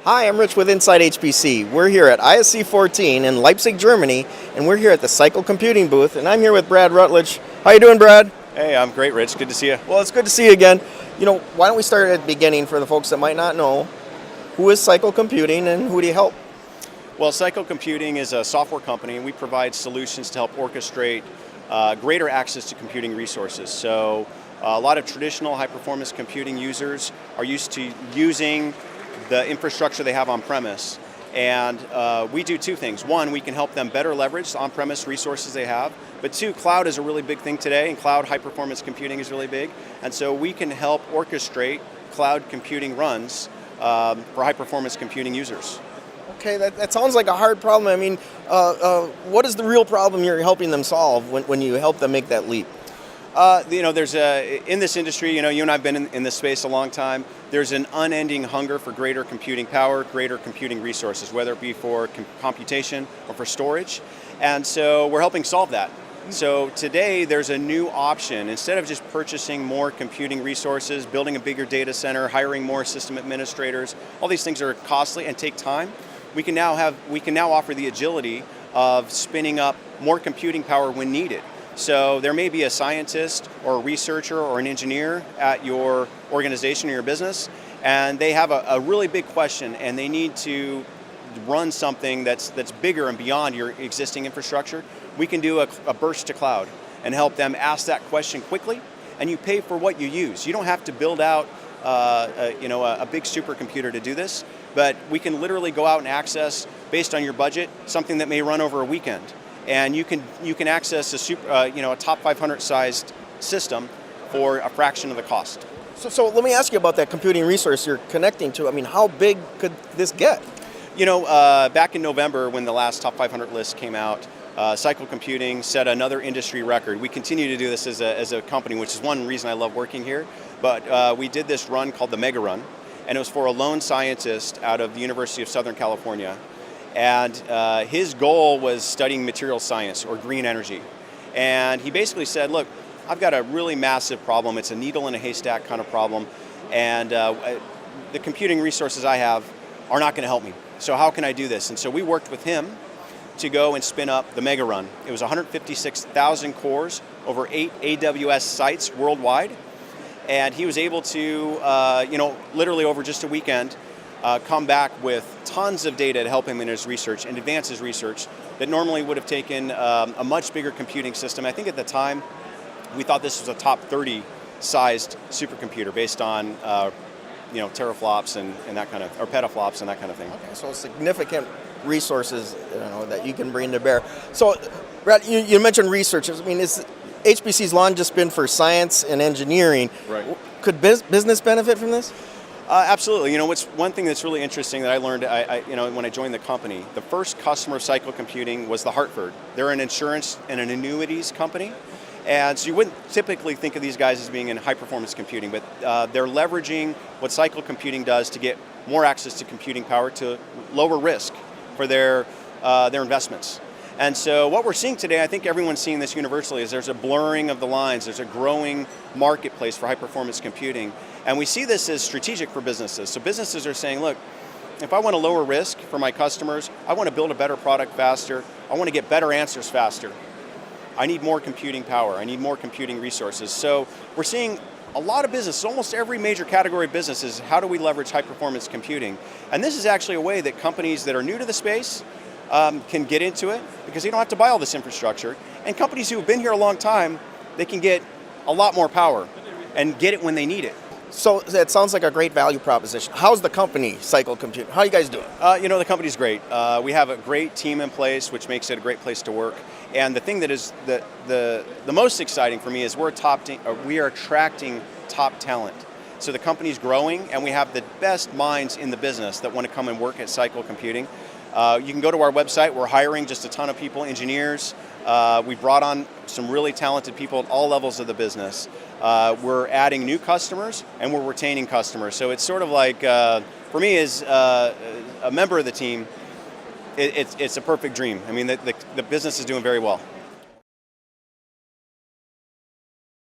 Hi, I'm Rich with insideHPC. We're here at ISC'14 in Leipzig, Germany, and we're here at the Cycle Computing booth, and I'm here with Brad Rutledge. How you doing, Brad? Hey, I'm great, Rich. Good to see you. Well, it's good to see you again. Why don't we start at the beginning for the folks that might not know? Who is Cycle Computing and who do you help? Well, Cycle Computing is a software company, and we provide solutions to help orchestrate greater access to computing resources. So a lot of traditional high-performance computing users are used to using the infrastructure they have on-premise. And we do two things. One, we can help them better leverage the on-premise resources they have. But two, cloud is a really big thing today, and cloud high-performance computing is really big. And so we can help orchestrate cloud computing runs for high-performance computing users. Okay, that sounds like a hard problem. I mean, what is the real problem you're helping them solve when you help them make that leap? There's in this industry, you and I've been in this space a long time, there's an unending hunger for greater computing power, greater computing resources, whether it be for computation or for storage. And so we're helping solve that. So today there's a new option. Instead of just purchasing more computing resources, building a bigger data center, hiring more system administrators, all these things are costly and take time. We can now offer the agility of spinning up more computing power when needed. So there may be a scientist or a researcher or an engineer at your organization or your business, and they have a really big question, and they need to run something that's bigger and beyond your existing infrastructure. We can do a burst to cloud and help them ask that question quickly, and you pay for what you use. You don't have to build out a big supercomputer to do this, but we can literally go out and access, based on your budget, something that may run over a weekend. And you can access a top 500 sized system for a fraction of the cost. So let me ask you about that computing resource you're connecting to. I mean, how big could this get? Back in November when the last top 500 list came out, Cycle Computing set another industry record. We continue to do this as a company, which is one reason I love working here. But we did this run called the Mega Run, and it was for a lone scientist out of the University of Southern California. And his goal was studying material science or green energy. And he basically said, look, I've got a really massive problem. It's a needle in a haystack kind of problem. And the computing resources I have are not going to help me. So how can I do this? And so we worked with him to go and spin up the Mega Run. It was 156,000 cores over 8 AWS sites worldwide. And he was able to, literally over just a weekend, come back with tons of data to help him in his research and advance his research that normally would have taken a much bigger computing system. I think at the time, we thought this was a top 30 sized supercomputer based on teraflops and that kind of, or petaflops and that kind of thing. Okay, so significant resources that you can bring to bear. So, Brad, you mentioned research. I mean, HPC's long just been for science and engineering. Right. Could business benefit from this? Absolutely. One thing that's really interesting that I learned when I joined the company, the first customer of Cycle Computing was the Hartford. They're an insurance and an annuities company. And so you wouldn't typically think of these guys as being in high-performance computing, but they're leveraging what Cycle Computing does to get more access to computing power to lower risk for their investments. And so what we're seeing today, I think everyone's seeing this universally, is there's a blurring of the lines. There's a growing marketplace for high-performance computing. And we see this as strategic for businesses. So businesses are saying, look, if I want to lower risk for my customers, I want to build a better product faster, I want to get better answers faster. I need more computing power, I need more computing resources. So we're seeing a lot of businesses, almost every major category of business is how do we leverage high-performance computing? And this is actually a way that companies that are new to the space can get into it because they don't have to buy all this infrastructure. And companies who have been here a long time, they can get a lot more power and get it when they need it. So that sounds like a great value proposition. How's the company, Cycle Computing? How are you guys doing? The company's great. We have a great team in place, which makes it a great place to work. And the thing that is the most exciting for me is we are attracting top talent. So the company's growing, and we have the best minds in the business that want to come and work at Cycle Computing. You can go to our website. We're hiring just a ton of people, engineers. We brought on some really talented people at all levels of the business. We're adding new customers and we're retaining customers. So it's sort of like, for me as a member of the team, it's a perfect dream. I mean, the business is doing very well.